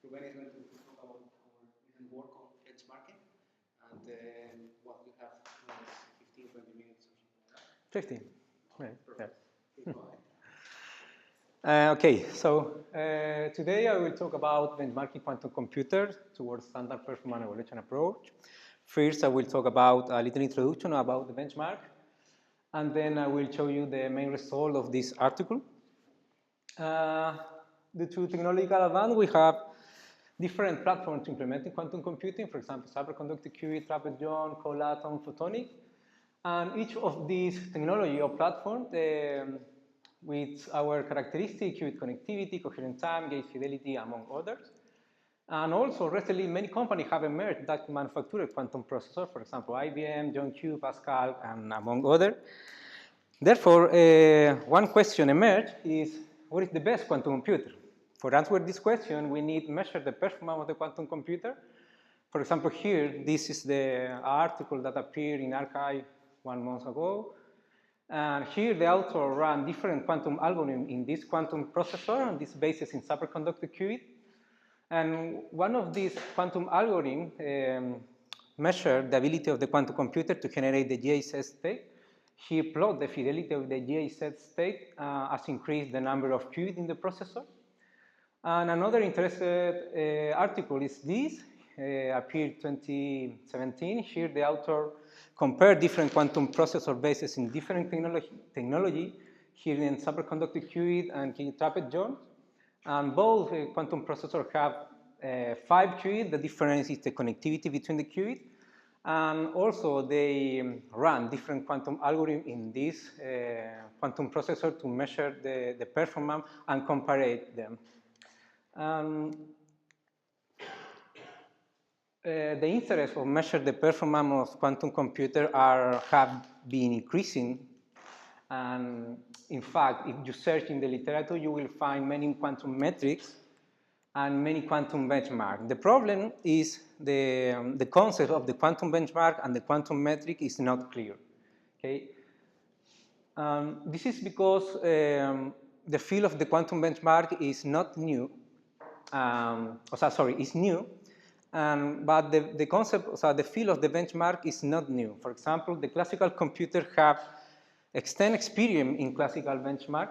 Rubén is going to talk about our recent work on benchmarking, and well, we have 15, 20 minutes or something like that. 15. Right. Yeah. Go ahead. Okay, so today I will talk about benchmarking quantum computers towards standard performance evaluation approach. First, I will talk about a little introduction about the benchmark, and then I will show you the main result of this article. Due to technological advance, we have different platforms implementing quantum computing, for example, superconductor qubit, trapped ion, cold atom, photonic. And each of these technology or platforms with our characteristic qubit connectivity, coherent time, gate fidelity, among others. And also, recently, many companies have emerged that manufacture quantum processors, for example, IBM, John Q, Pascal, and among others. Therefore, one question emerged is, what is the best quantum computer? For answer this question, we need to measure the performance of the quantum computer. For example, here, this is the article that appeared in Archive 1 month ago. And here, the author ran different quantum algorithms in this quantum processor, and this basis in superconductor qubit. And one of these quantum algorithms measured the ability of the quantum computer to generate the GIZ state. He plotted the fidelity of the GIZ state as increased the number of qubits in the processor. And another interesting article is this, appeared 2017. Here the author compared different quantum processor bases in different technology, here in superconductor qubit and trapped ion. And both quantum processors have 5 qubits. The difference is the connectivity between the qubits. And also they run different quantum algorithms in this quantum processor to measure the performance and compare them. The interest of measure the performance of quantum computer have been increasing. And in fact, if you search in the literature, you will find many quantum metrics and many quantum benchmarks. The problem is the concept of the quantum benchmark and the quantum metric is not clear. Okay? This is because the field of the quantum benchmark is not new. It's new, but the concept, the field of the benchmark is not new. For example, the classical computers have extensive experience in classical benchmark.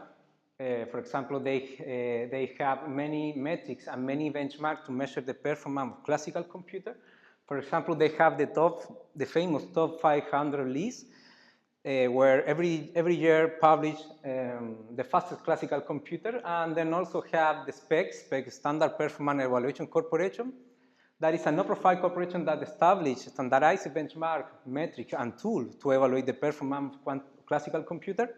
For example, they have many metrics and many benchmarks to measure the performance of classical computer. For example, they have the famous top 500 list, where every year publish the fastest classical computer, and then also have the SPEC Standard Performance Evaluation Corporation. That is a no-profit corporation that established standardized benchmark metrics and tools to evaluate the performance of classical computer.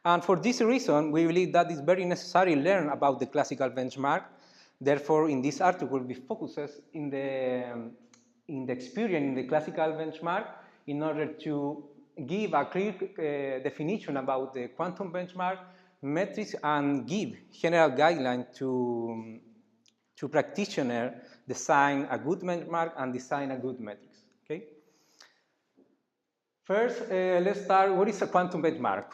And for this reason, we believe that it's very necessary to learn about the classical benchmark. Therefore, in this article, we focus in the experience in the classical benchmark in order to give a clear definition about the quantum benchmark metrics and give general guidelines to practitioners design a good benchmark and design a good metrics. Okay. First, let's start. What is a quantum benchmark?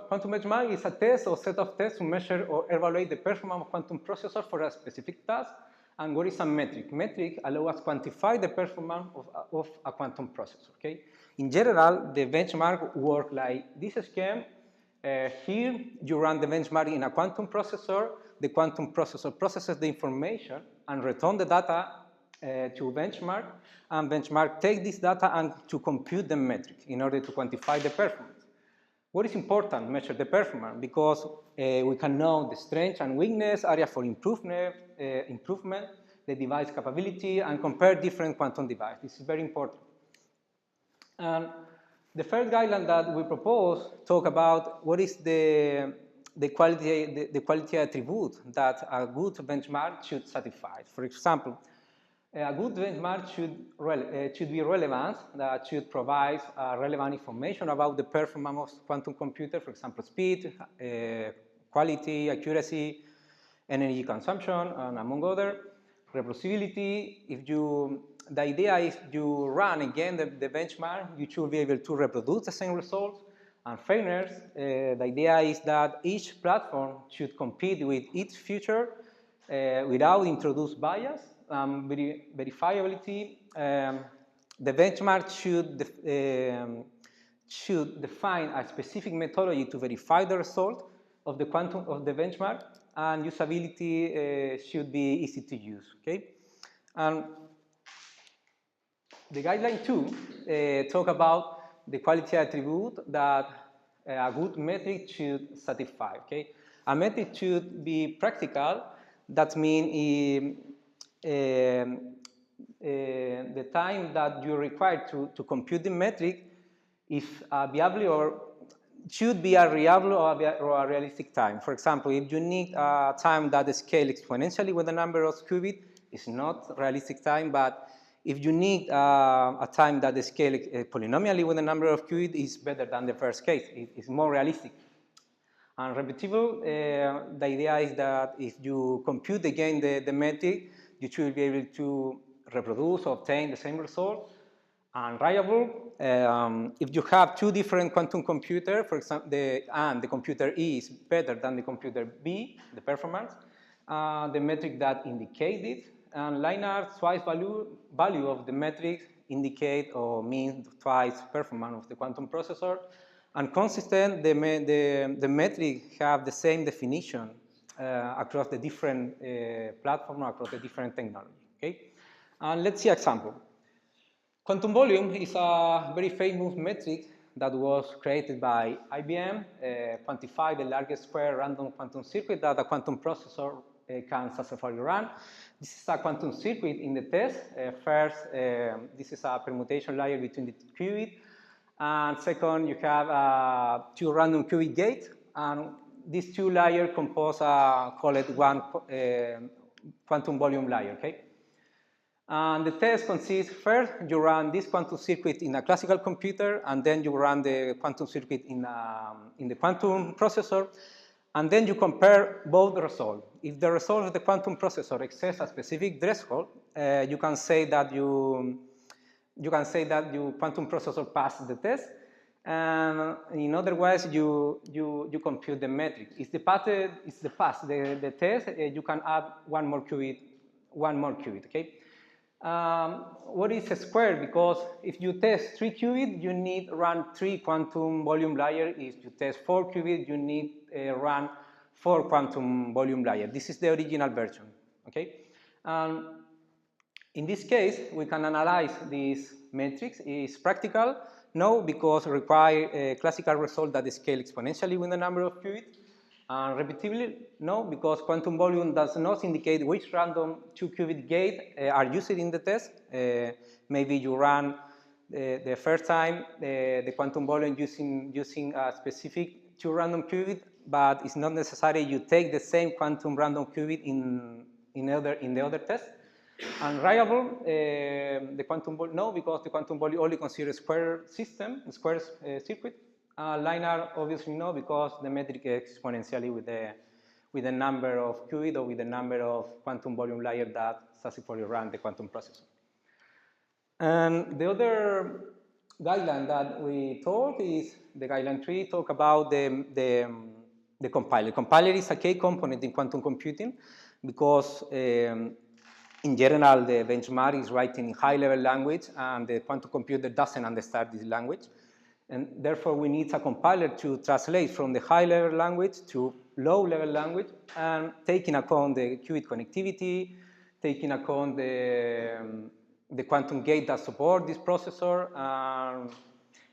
Quantum benchmark is a test or set of tests to measure or evaluate the performance of quantum processor for a specific task. And what is a metric? Metric allows us to quantify the performance of a quantum processor. Okay. In general, the benchmark works like this scheme. Here, you run the benchmark in a quantum processor. The quantum processor processes the information and returns the data to benchmark. And benchmark takes this data and to compute the metric in order to quantify the performance. What is important? Measure the performance, because we can know the strength and weakness, area for improvement, the device capability, and compare different quantum devices. This is very important. And the first guideline that we propose talk about what is the quality attribute that a good benchmark should satisfy. For example, a good benchmark should be relevant, that should provide relevant information about the performance of quantum computer, for example, speed, quality, accuracy, energy consumption, and among other. Reproducibility, the idea is you run again the benchmark, you should be able to reproduce the same results. And fairness, the idea is that each platform should compete with its future without introduced bias, verifiability. The benchmark should define a specific methodology to verify the result of the quantum of the benchmark, and usability should be easy to use. Okay, and the guideline 2 talk about the quality attribute that a good metric should satisfy. Okay, a metric should be practical. That means the time that you require to compute the metric is viable or should be a reliable or a realistic time. For example, if you need a time that scales exponentially with the number of qubits, it's not realistic time, but if you need a time that scales polynomially with the number of qubits, it's better than the first case. It's more realistic. And repeatable, the idea is that if you compute again the metric, you should be able to reproduce or obtain the same result. And reliable, if you have two different quantum computers, for example, the computer E is better than the computer B, the performance, the metric that indicates it, and linear twice value of the metric indicate or means twice performance of the quantum processor, and consistent, the metric have the same definition across the different platforms, across the different technology. Okay, and let's see example. Quantum volume is a very famous metric that was created by IBM, quantify the largest square random quantum circuit that a quantum processor can successfully run. This is a quantum circuit in the test. First, this is a permutation layer between the qubits. And second, you have two random qubit gates. And these two layers compose call it one quantum volume layer, okay? And the test consists, first, you run this quantum circuit in a classical computer, and then you run the quantum circuit in the quantum processor, and then you compare both the results. If the result of the quantum processor exceeds a specific threshold, you can say that your quantum processor passed the test, and in other words, you compute the metric. If the pass the test, you can add one more qubit, okay? What is a square? Because if you test 3 qubits, you need run 3 quantum volume layers. If you test 4 qubits, you need run 4 quantum volume layers. This is the original version, okay? In this case, we can analyze these metrics. Is practical? No, because it requires a classical result that scales exponentially with the number of qubits. And repeatability? No, because quantum volume does not indicate which random 2-qubit gate are used in the test. Maybe you run the first time the quantum volume using a specific 2 random qubit, but it's not necessary you take the same quantum random qubit in the other test. And reliable, the quantum volume, no, because the quantum volume only considers square system, square circuit. Linear, obviously no, because the metric is exponentially with the number of qubits or with the number of quantum volume layers that successfully run the quantum processor. And the other guideline that we talk is the guideline 3, talk about the compiler. Compiler is a key component in quantum computing because in general, the benchmark is writing in high-level language, and the quantum computer doesn't understand this language. And therefore, we need a compiler to translate from the high-level language to low-level language, and taking account the qubit connectivity, taking account the quantum gate that support this processor, and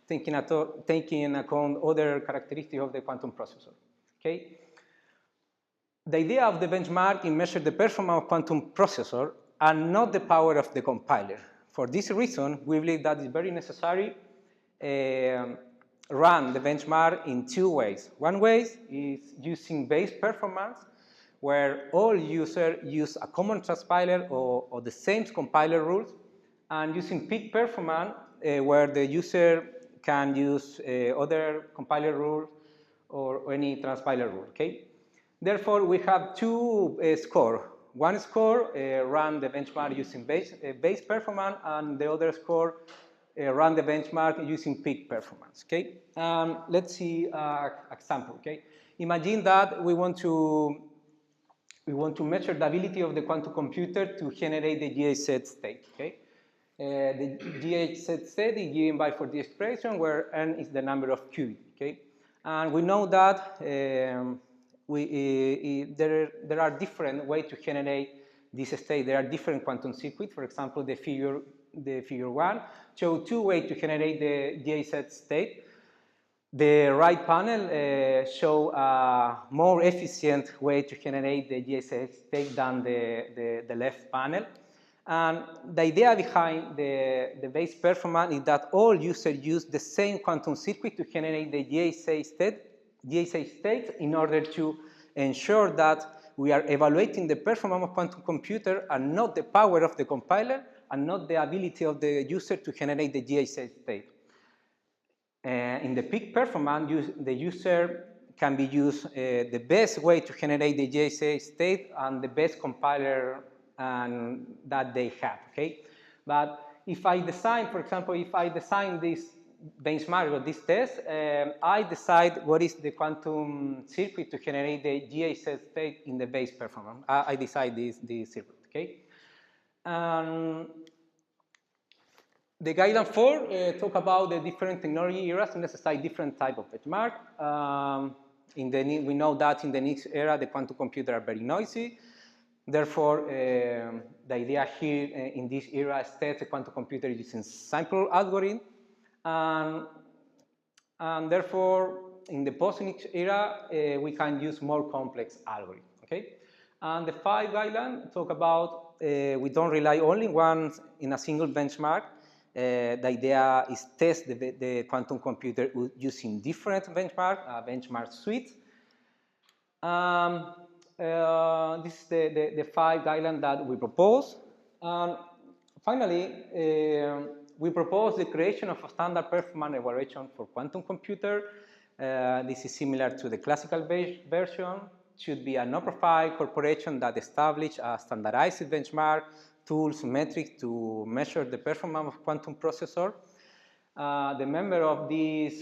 taking account other characteristics of the quantum processor. Okay. The idea of the benchmark is measure the performance of quantum processor and not the power of the compiler. For this reason, we believe that it's very necessary run the benchmark in 2 ways. One way is using base performance, where all users use a common transpiler or the same compiler rules, and using peak performance, where the user can use other compiler rules or any transpiler rule. Okay. Therefore, we have 2 scores. One score run the benchmark using base performance, and the other score run the benchmark using peak performance. Okay. Let's see an example. Okay. Imagine that we want to we want to measure the ability of the quantum computer to generate the GHZ state, okay? The GHZ state is given by for the expression where n is the number of qubits, okay? And we know that there are different ways to generate this state. There are different quantum circuits. For example, the figure 1 shows 2 ways to generate the GHZ state. The right panel shows a more efficient way to generate the GHZ state than the left panel. And the idea behind the base performance is that all users use the same quantum circuit to generate the GHZ state in order to ensure that we are evaluating the performance of quantum computer and not the power of the compiler and not the ability of the user to generate the GHZ state. In the peak performance, the user can be used the best way to generate the GHZ state and the best compiler that they have, okay? But if I design, for example, if I design this benchmark or this test, I decide what is the quantum circuit to generate the GHZ state in the base performance. I decide this circuit, okay? The guideline 4 talk about the different technology eras and necessitate different type of benchmark. We know that in the next era, the quantum computers are very noisy. Therefore, the idea here in this era is that the quantum computer is using simple algorithm. And therefore, in the post-Nquire era, we can use more complex algorithms, okay? And the 5 guidelines talk about we don't rely only in a single benchmark. The idea is test the quantum computer using different benchmark suite. This is the 5 guidelines that we propose. And finally, we propose the creation of a standard performance evaluation for quantum computer. This is similar to the classical version. Should be a no-profile corporation that establish a standardized benchmark, tools, metrics to measure the performance of quantum processor. The member of this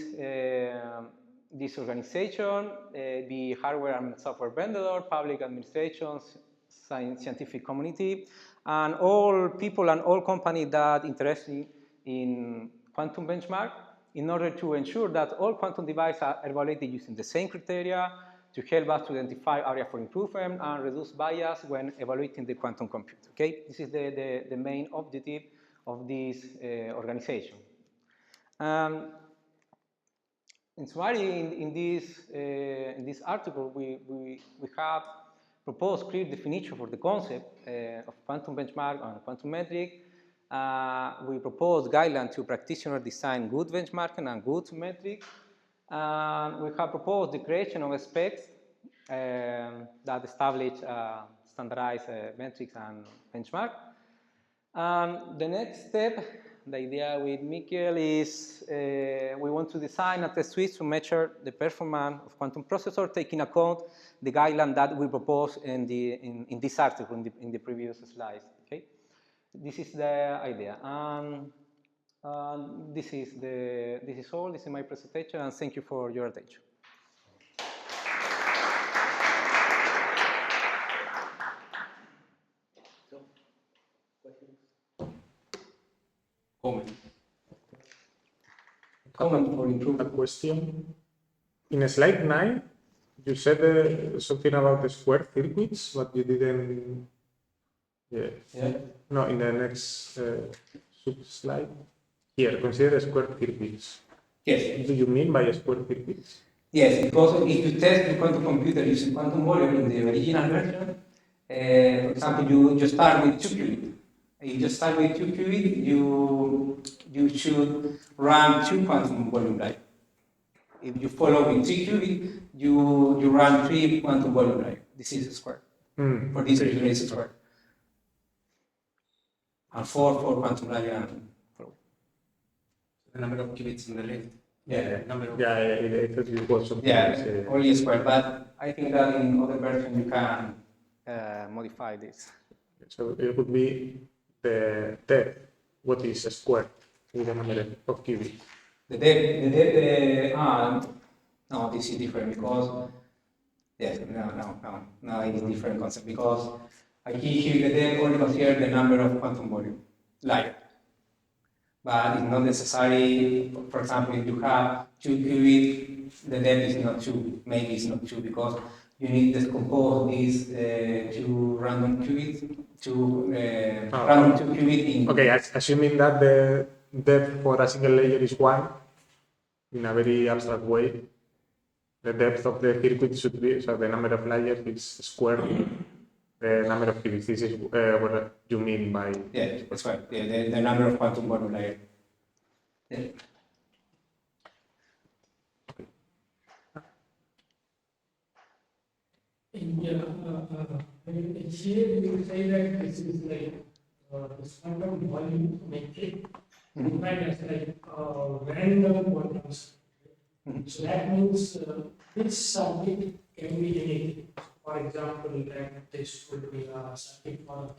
organization, the hardware and software vendor, public administrations, scientific community, and all people and all companies that interested in quantum benchmark in order to ensure that all quantum devices are evaluated using the same criteria to help us to identify areas for improvement and reduce bias when evaluating the quantum computer, okay? This is the main objective of this organization. In summary, in this article, we have proposed clear definition for the concept of quantum benchmark and quantum metric. We propose guidelines to practitioners design good benchmarking and good metric. We have proposed the creation of specs that establish standardized metrics and benchmark. The next step, the idea with Michael is we want to design a test suite to measure the performance of quantum processor, taking account the guideline that we propose in this article in the previous slides. Okay, this is the idea. This is all. This is my presentation, and thank you for your attention. Comment for improvement. A question. In slide 9, you said something about the square circuits, but you didn't. Yeah. No, in the next slide. Here, consider square circuits. Yes. What do you mean by square circuits? Yes, because if you test the quantum computer using quantum volume in the original version, for example, you start with 2 qubits. If you start with 2 qubits, you should run 2 quantum volume drive. If you follow with 3 qubits, you run 3 quantum volume drive. This is a square. For this reason, it's a square. And 4 for quantum drive and 4. The number of qubits in the left. Yeah, it was something. Yeah, only a square, but I think that in other versions you can modify this. So it would be the depth. What is a square with the number of qubits? The depth, no, this is different because Yes, no, it's different concept because here the depth only consider the number of quantum volume layer. But it's not necessary, for example, if you have 2 qubits, the depth is not 2, maybe it's not 2 because you need to decompose these 2 random qubits to random 2 qubits in. Okay, assuming that the depth for a single layer is 1, in a very abstract way, the depth of the circuit should be, so the number of layers is squared the number of qubits. This is what you mean by... Yeah, that's right. Yeah, the number of quantum volume layers. Yeah. Here you say that this is like this quantum volume metric defined as like random quantums. So that means this circuit can be anything. For example, that this would be a circuit for